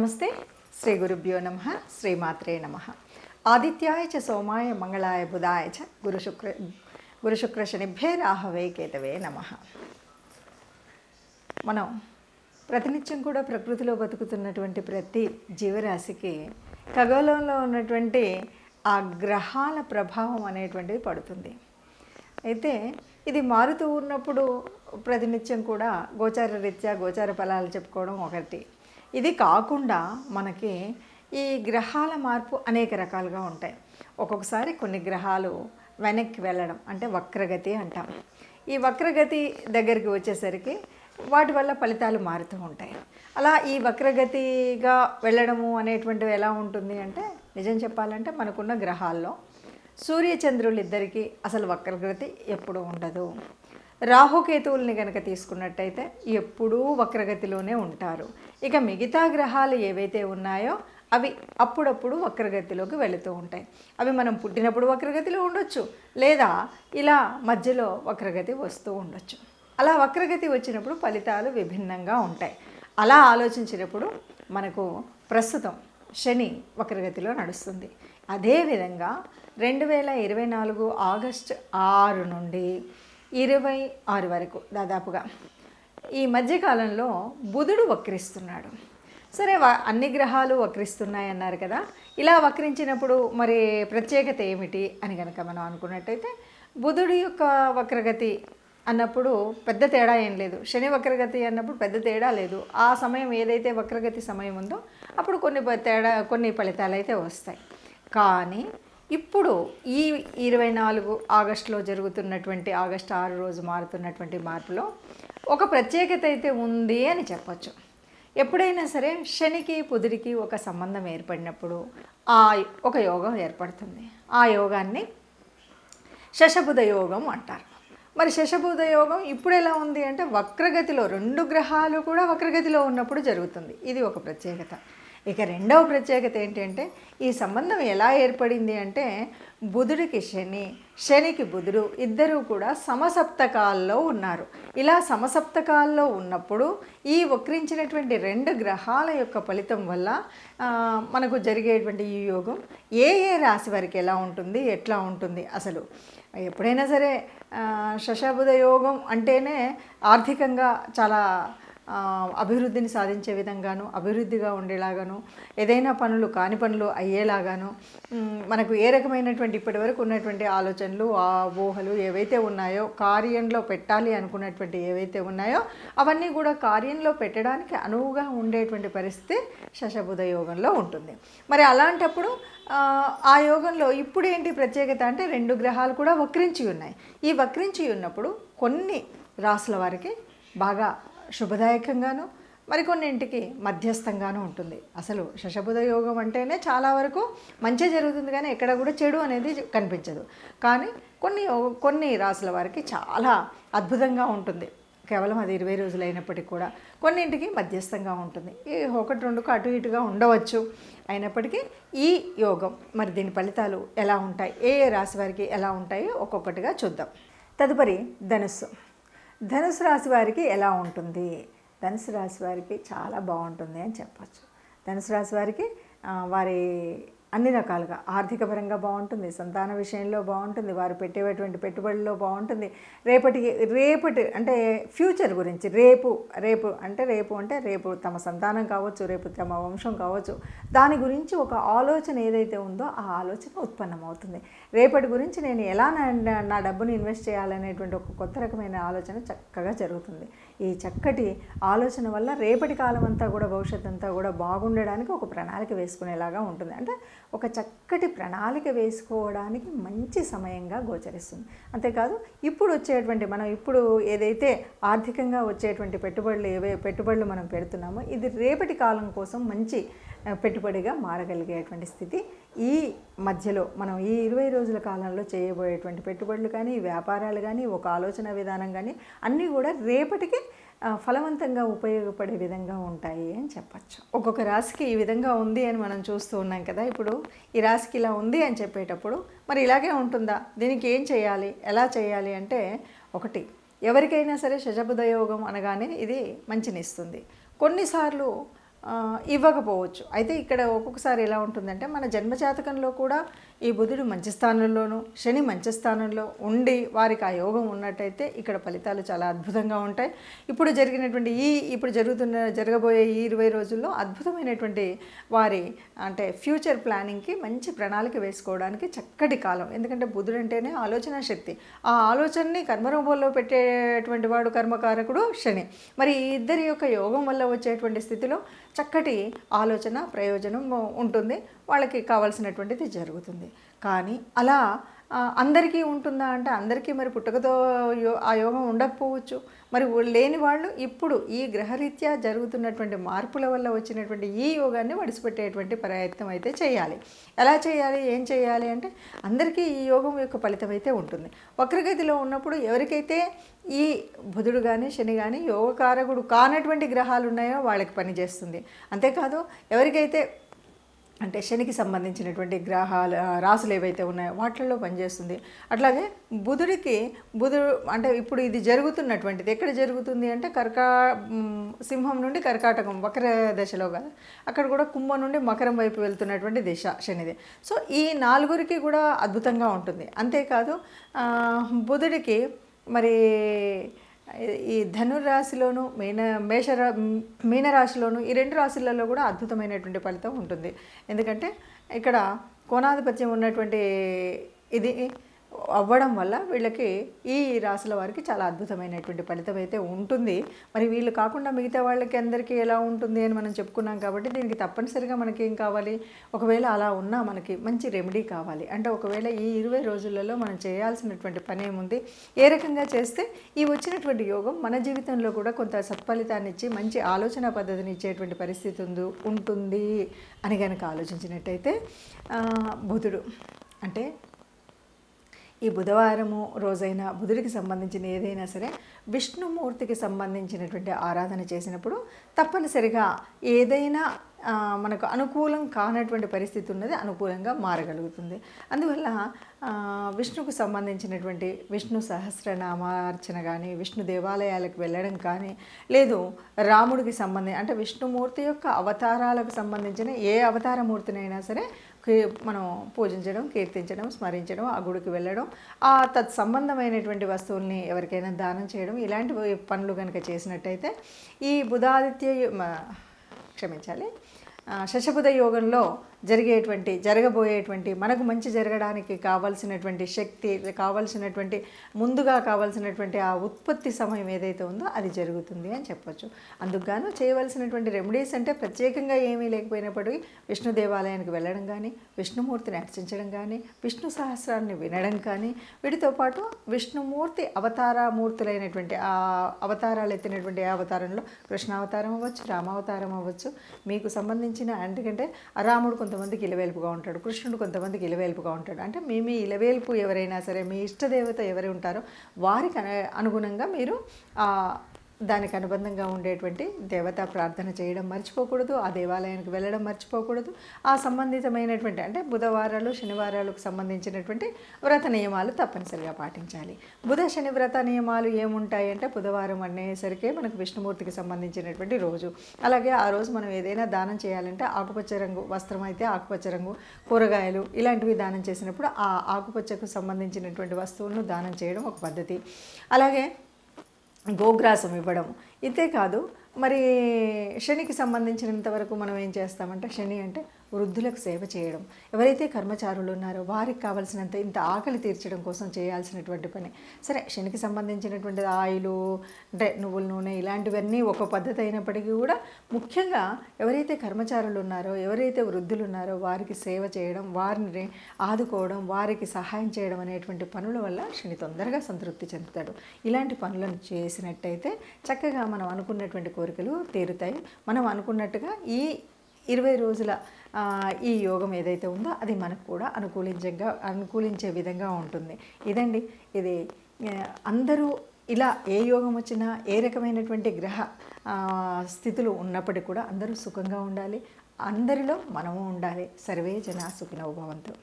నమస్తే. శ్రీ గురుభ్యో నమః. శ్రీమాత్రే నమః. ఆదిత్యాయ చ సోమాయ మంగళాయ బుధాయ చ గురుశుక్ర శనిభ్యే రాహవే కేతవే నమః. మనం ప్రతినిత్యం కూడా ప్రకృతిలో బతుకుతున్నటువంటి ప్రతి జీవరాశికి ఖగోళంలో ఉన్నటువంటి ఆ గ్రహాల ప్రభావం అనేటువంటిది పడుతుంది. అయితే ఇది మారుతూ ఉన్నప్పుడు ప్రతినిత్యం కూడా గోచార రీత్యా గోచార ఫలాలు చెప్పుకోవడం ఒకటి. ఇది కాకుండా మనకి ఈ గ్రహాల మార్పు అనేక రకాలుగా ఉంటాయి. ఒక్కొక్కసారి కొన్ని గ్రహాలు వెనక్కి వెళ్ళడం అంటే వక్రగతి అంటాం. ఈ వక్రగతి దగ్గరికి వచ్చేసరికి వాటి వల్ల ఫలితాలు మారుతూ ఉంటాయి. అలా ఈ వక్రగతిగా వెళ్ళడము అనేటువంటివి ఎలా ఉంటుంది అంటే, నిజం చెప్పాలంటే మనకున్న గ్రహాల్లో సూర్యచంద్రులు ఇద్దరికీ అసలు వక్రగతి ఎప్పుడూ ఉండదు. రాహుకేతువుల్ని కనుక తీసుకున్నట్టయితే ఎప్పుడూ వక్రగతిలోనే ఉంటారు. ఇక మిగతా గ్రహాలు ఏవైతే ఉన్నాయో అవి అప్పుడప్పుడు వక్రగతిలోకి వెళుతూ ఉంటాయి. అవి మనం పుట్టినప్పుడు వక్రగతిలో ఉండొచ్చు, లేదా ఇలా మధ్యలో వక్రగతి వస్తూ ఉండొచ్చు. అలా వక్రగతి వచ్చినప్పుడు ఫలితాలు విభిన్నంగా ఉంటాయి. అలా ఆలోచించినప్పుడు మనకు ప్రస్తుతం శని వక్రగతిలో నడుస్తుంది. అదేవిధంగా 2024 ఆగస్టు 6 నుండి 26 వరకు దాదాపుగా ఈ మధ్యకాలంలో బుధుడు వక్రిస్తున్నాడు. సరే, అన్ని గ్రహాలు వక్రిస్తున్నాయి అన్నారు కదా. ఇలా వక్రించినప్పుడు మరి ప్రత్యేకత ఏమిటి అని కనుక మనం అనుకున్నట్టయితే, బుధుడి యొక్క వక్రగతి అన్నప్పుడు పెద్ద తేడా ఏం లేదు. శని వక్రగతి అన్నప్పుడు పెద్ద తేడా లేదు. ఆ సమయం ఏదైతే వక్రగతి సమయం ఉందో అప్పుడు కొన్ని ఫలితాలు అయితే వస్తాయి. కానీ ఇప్పుడు ఈ 24 ఆగస్టులో జరుగుతున్నటువంటి ఆగస్టు 6 రోజు మారుతున్నటువంటి మార్పులో ఒక ప్రత్యేకత అయితే ఉంది అని చెప్పచ్చు. ఎప్పుడైనా సరే శనికి బుధుడికి ఒక సంబంధం ఏర్పడినప్పుడు ఒక యోగం ఏర్పడుతుంది. ఆ యోగాన్ని శశబుధ యోగం అంటారు. మరి శశబుధ యోగం ఇప్పుడు ఎలా ఉంది అంటే, వక్రగతిలో 2 గ్రహాలు కూడా వక్రగతిలో ఉన్నప్పుడు జరుగుతుంది. ఇది ఒక ప్రత్యేకత. ఇక రెండవ ప్రత్యేకత ఏంటంటే, ఈ సంబంధం ఎలా ఏర్పడింది అంటే, బుధుడికి శని, శనికి బుధుడు ఇద్దరూ కూడా సమసప్తకాల్లో ఉన్నారు. ఇలా సమసప్తకాల్లో ఉన్నప్పుడు ఈ వక్రించినటువంటి 2 గ్రహాల యొక్క ఫలితం వల్ల మనకు జరిగేటువంటి ఈ యోగం ఏ రాశి వారికి ఎలా ఉంటుంది, ఎట్లా ఉంటుంది. అసలు ఎప్పుడైనా సరే శశబుధ యోగం అంటేనే ఆర్థికంగా చాలా అభివృద్ధిని సాధించే విధంగాను, అభివృద్ధిగా ఉండేలాగాను, ఏదైనా పనులు కాని పనులు అయ్యేలాగాను, మనకు ఏ రకమైనటువంటి ఇప్పటివరకు ఉన్నటువంటి ఆలోచనలు, ఊహలు ఏవైతే ఉన్నాయో, కార్యంలో పెట్టాలి అనుకున్నటువంటి ఏవైతే ఉన్నాయో అవన్నీ కూడా కార్యంలో పెట్టడానికి అనువుగా ఉండేటువంటి పరిస్థితి శశబుధ యోగంలో ఉంటుంది. మరి అలాంటప్పుడు ఆ యోగంలో ఇప్పుడు ఏంటి ప్రత్యేకత అంటే, 2 గ్రహాలు కూడా వక్రించి ఉన్నాయి. ఈ వక్రించి ఉన్నప్పుడు కొన్ని రాసుల వారికి బాగా శుభదాయకంగాను, మరికొన్నింటికి మధ్యస్థంగాను ఉంటుంది. అసలు శశబుధ యోగం అంటేనే చాలా వరకు మంచి జరుగుతుంది, కానీ ఎక్కడ కూడా చెడు అనేది కనిపించదు. కానీ కొన్ని రాసుల వారికి చాలా అద్భుతంగా ఉంటుంది. కేవలం అది 20 రోజులు అయినప్పటికీ కూడా కొన్నింటికి మధ్యస్థంగా ఉంటుంది. ఈ 1-2కు అటు ఇటుగా ఉండవచ్చు. అయినప్పటికీ ఈ యోగం మరి దీని ఫలితాలు ఎలా ఉంటాయి, ఏ రాశి వారికి ఎలా ఉంటాయో ఒక్కొక్కటిగా చూద్దాం. తదుపరి ధనుసు రాశి వారికి ఎలా ఉంటుంది? ధనుసు రాశి వారికి చాలా బాగుంటుంది అని చెప్పచ్చు. ధనుసు రాశి వారికి వారి అన్ని రకాలుగా ఆర్థిక పరంగా బాగుంటుంది, సంతాన విషయంలో బాగుంటుంది, వారు పెట్టేటువంటి పెట్టుబడుల్లో బాగుంటుంది. రేపటి అంటే ఫ్యూచర్ గురించి రేపు తమ సంతానం కావచ్చు, రేపు తమ వంశం కావచ్చు, దాని గురించి ఒక ఆలోచన ఏదైతే ఉందో ఆ ఆలోచన ఉత్పన్నమవుతుంది. రేపటి గురించి నేను ఎలా నా డబ్బుని ఇన్వెస్ట్ చేయాలనేటువంటి ఒక కొత్త రకమైన ఆలోచన చక్కగా జరుగుతుంది. ఈ చక్కటి ఆలోచన వల్ల రేపటి కాలం అంతా కూడా, భవిష్యత్తు అంతా కూడా బాగుండడానికి ఒక ప్రణాళిక వేసుకునేలాగా ఉంటుంది. అంటే ఒక చక్కటి ప్రణాళిక వేసుకోవడానికి మంచి సమయంగా గోచరిస్తుంది. అంతేకాదు మనం ఇప్పుడు ఏదైతే ఆర్థికంగా వచ్చేటువంటి పెట్టుబడులు మనం పెడుతున్నామో ఇది రేపటి కాలం కోసం మంచి పెట్టుబడిగా మారగలిగేటువంటి స్థితి ఈ మధ్యలో మనం ఈ 20 రోజుల కాలంలో చేయబోయేటువంటి పెట్టుబడులు కానీ, వ్యాపారాలు కానీ, ఒక ఆలోచన విధానం కానీ అన్నీ కూడా రేపటికి ఫలవంతంగా ఉపయోగపడే విధంగా ఉంటాయి అని చెప్పచ్చు. ఒక్కొక్క రాశికి ఈ విధంగా ఉంది అని మనం చూస్తూ ఉన్నాం కదా. ఇప్పుడు ఈ రాశికి ఇలా ఉంది అని చెప్పేటప్పుడు మరి ఇలాగే ఉంటుందా, దీనికి ఏం చేయాలి, ఎలా చేయాలి అంటే, ఒకటి, ఎవరికైనా సరే శశబుధ యోగం అనగానే ఇది మంచినిస్తుంది. కొన్నిసార్లు ఇవ్వకపోవచ్చు. అయితే ఇక్కడ ఒక్కొక్కసారి ఎలా ఉంటుందంటే మన జన్మజాతకంలో కూడా ఈ బుధుడు మంచి స్థానంలోను శని మంచి స్థానంలో ఉండి వారికి ఆ యోగం ఉన్నట్టయితే ఇక్కడ ఫలితాలు చాలా అద్భుతంగా ఉంటాయి. ఇప్పుడు జరగబోయే ఈ 20 రోజుల్లో అద్భుతమైనటువంటి వారి అంటే ఫ్యూచర్ ప్లానింగ్కి మంచి ప్రణాళిక వేసుకోవడానికి చక్కటి కాలం. ఎందుకంటే బుధుడు అంటేనే ఆలోచన శక్తి. ఆ ఆలోచనని కర్మరూపంలో పెట్టేటువంటి వాడు కర్మకారకుడు శని. మరి ఈ ఇద్దరి యొక్క యోగం వల్ల వచ్చేటువంటి స్థితిలో చక్కటి ఆలోచన ప్రయోజనం ఉంటుంది, వాళ్ళకి కావాల్సినటువంటిది జరుగుతుంది. కానీ అలా అందరికీ ఉంటుందా అంటే అందరికీ మరి పుట్టుకతో ఆ యోగం ఉండకపోవచ్చు. మరి లేని వాళ్ళు ఇప్పుడు ఈ గ్రహరీత్యా జరుగుతున్నటువంటి మార్పుల వల్ల వచ్చినటువంటి ఈ యోగాన్ని వడిసిపెట్టేటువంటి ప్రయత్నం అయితే చేయాలి. ఎలా చేయాలి, ఏం చేయాలి అంటే అందరికీ ఈ యోగం యొక్క ఫలితం అయితే ఉంటుంది. వక్రగతిలో ఉన్నప్పుడు ఎవరికైతే ఈ బుధుడు కానీ శని కానీ యోగకారకుడు కానటువంటి గ్రహాలు ఉన్నాయో వాళ్ళకి పనిచేస్తుంది. అంతేకాదు ఎవరికైతే అంటే శనికి సంబంధించినటువంటి రాసులు ఏవైతే ఉన్నాయో వాటిల్లో పనిచేస్తుంది. అట్లాగే బుధుడు అంటే ఇప్పుడు ఇది జరుగుతున్నటువంటిది ఎక్కడ జరుగుతుంది అంటే సింహం నుండి కర్కాటకం వక్ర దశలో కదా, అక్కడ కూడా కుంభం నుండి మకరం వైపు వెళ్తున్నటువంటి దిశ శనిది. సో ఈ 4గురికి కూడా అద్భుతంగా ఉంటుంది. అంతేకాదు బుధుడికి మరి ఈ ధనుర్రాశిలోను మీనరాశిలోను ఈ 2 రాశులలో కూడా అద్భుతమైనటువంటి ఫలితం ఉంటుంది. ఎందుకంటే ఇక్కడ కోణాధిపత్యం ఉన్నటువంటి ఇది అవ్వడం వల్ల వీళ్ళకి ఈ రాశుల వారికి చాలా అద్భుతమైనటువంటి ఫలితం అయితే ఉంటుంది. మరి వీళ్ళు కాకుండా మిగతా వాళ్ళకి అందరికీ ఎలా ఉంటుంది అని మనం చెప్పుకున్నాం కాబట్టి దీనికి తప్పనిసరిగా మనకి ఏం కావాలి, ఒకవేళ అలా ఉన్నా మనకి మంచి రెమెడీ కావాలి. అంటే ఒకవేళ ఈ 20 రోజులలో మనం చేయాల్సినటువంటి పని ఏముంది, ఏ రకంగా చేస్తే ఈ వచ్చినటువంటి యోగం మన జీవితంలో కూడా కొంత సత్ఫలితాన్ని ఇచ్చి మంచి ఆలోచన పద్ధతిని ఇచ్చేటువంటి పరిస్థితి ఉంటుంది అని కనుక ఆలోచించినట్టయితే బుధుడు అంటే ఈ బుధవారము రోజైనా బుధుడికి సంబంధించిన ఏదైనా సరే విష్ణుమూర్తికి సంబంధించినటువంటి ఆరాధన చేసినప్పుడు తప్పనిసరిగా ఏదైనా మనకు అనుకూలం కానటువంటి పరిస్థితి ఉన్నది అనుకూలంగా మారగలుగుతుంది. అందువల్ల విష్ణుకు సంబంధించినటువంటి విష్ణు సహస్రనామార్చన కానీ విష్ణు దేవాలయాలకు వెళ్ళడం కానీ లేదు రాముడికి అంటే విష్ణుమూర్తి యొక్క అవతారాలకు సంబంధించిన ఏ అవతారమూర్తినైనా సరే మనం పూజించడం, కీర్తించడం, స్మరించడం, ఆ గుడికి వెళ్ళడం, ఆ తత్సంబంధమైనటువంటి వస్తువుల్ని ఎవరికైనా దానం చేయడం, ఇలాంటి పనులు కనుక చేసినట్టయితే ఈ శశబుధ యోగంలో జరగబోయేటువంటి మనకు మంచి జరగడానికి కావాల్సినటువంటి శక్తి, ముందుగా కావాల్సినటువంటి ఆ ఉత్పత్తి సమయం ఏదైతే ఉందో అది జరుగుతుంది అని చెప్పొచ్చు. అందుకుగాను చేయవలసినటువంటి రెమెడీస్ అంటే ప్రత్యేకంగా ఏమీ లేకపోయినప్పటికీ విష్ణు దేవాలయానికి వెళ్ళడం కానీ, విష్ణుమూర్తిని అర్చించడం కానీ, విష్ణు సహస్రాన్ని వినడం కానీ, వీటితో పాటు విష్ణుమూర్తి అవతారమూర్తులైనటువంటి ఆ అవతారాలు ఎత్తినటువంటి అవతారంలో కృష్ణావతారం అవ్వచ్చు, రామావతారం అవ్వచ్చు, మీకు సంబంధించిన ఎందుకంటే రాముడు కొంతమందికి ఇలవేల్పుగా ఉంటాడు, కృష్ణుడు కొంతమందికి ఇలవేల్పుగా ఉంటాడు. అంటే మీ ఇలవేల్పు ఎవరైనా సరే మీ ఇష్టదేవత ఎవరు ఉంటారో వారికి అనుగుణంగా మీరు దానికి అనుబంధంగా ఉండేటువంటి దేవతా ప్రార్థన చేయడం మర్చిపోకూడదు, ఆ దేవాలయానికి వెళ్ళడం మర్చిపోకూడదు. ఆ సంబంధితమైనటువంటి అంటే బుధవారాలు శనివారాలకు సంబంధించినటువంటి వ్రత నియమాలు తప్పనిసరిగా పాటించాలి. బుధ శని వ్రత నియమాలు ఏముంటాయి అంటే బుధవారం అనేసరికి మనకు విష్ణుమూర్తికి సంబంధించినటువంటి రోజు. అలాగే ఆ రోజు మనం ఏదైనా దానం చేయాలంటే ఆకుపచ్చ రంగు వస్త్రం అయితే ఆకుపచ్చ రంగు, కూరగాయలు ఇలాంటివి దానం చేసినప్పుడు ఆ ఆకుపచ్చకు సంబంధించినటువంటి వస్తువులను దానం చేయడం ఒక పద్ధతి. అలాగే గోగ్రాసం ఇవ్వడం. ఇంతే కాదు మరి శనికి సంబంధించినంత వరకు మనం ఏం చేస్తామంటే శని అంటే వృద్ధులకు సేవ చేయడం, ఎవరైతే కర్మచారులు ఉన్నారో వారికి కావాల్సినంత ఇంత ఆకలి తీర్చడం కోసం చేయాల్సినటువంటి పని. సరే శనికి సంబంధించినటువంటి ఆయిలు అంటే నువ్వుల నూనె ఇలాంటివన్నీ ఒక పద్ధతి అయినప్పటికీ కూడా ముఖ్యంగా ఎవరైతే కర్మచారులు ఉన్నారో ఎవరైతే వృద్ధులు ఉన్నారో వారికి సేవ చేయడం, వారిని ఆదుకోవడం, వారికి సహాయం చేయడం అనేటువంటి పనుల వల్ల శని తొందరగా సంతృప్తి చెందుతాడు. ఇలాంటి పనులను చేసినట్టయితే చక్కగా మనం అనుకున్నటువంటి కోరికలు తీరుతాయి. మనం అనుకున్నట్టుగా ఈ 20 రోజుల ఈ యోగం ఏదైతే ఉందో అది మనకు కూడా అనుకూలించే విధంగా ఉంటుంది. ఇదండి ఇది అందరూ ఇలా ఏ యోగం వచ్చినా ఏ రకమైనటువంటి గ్రహ స్థితులు ఉన్నప్పటికీ కూడా అందరూ సుఖంగా ఉండాలి, అందరిలో మనము ఉండాలి. సర్వే జనా సుఖినో భవంతు.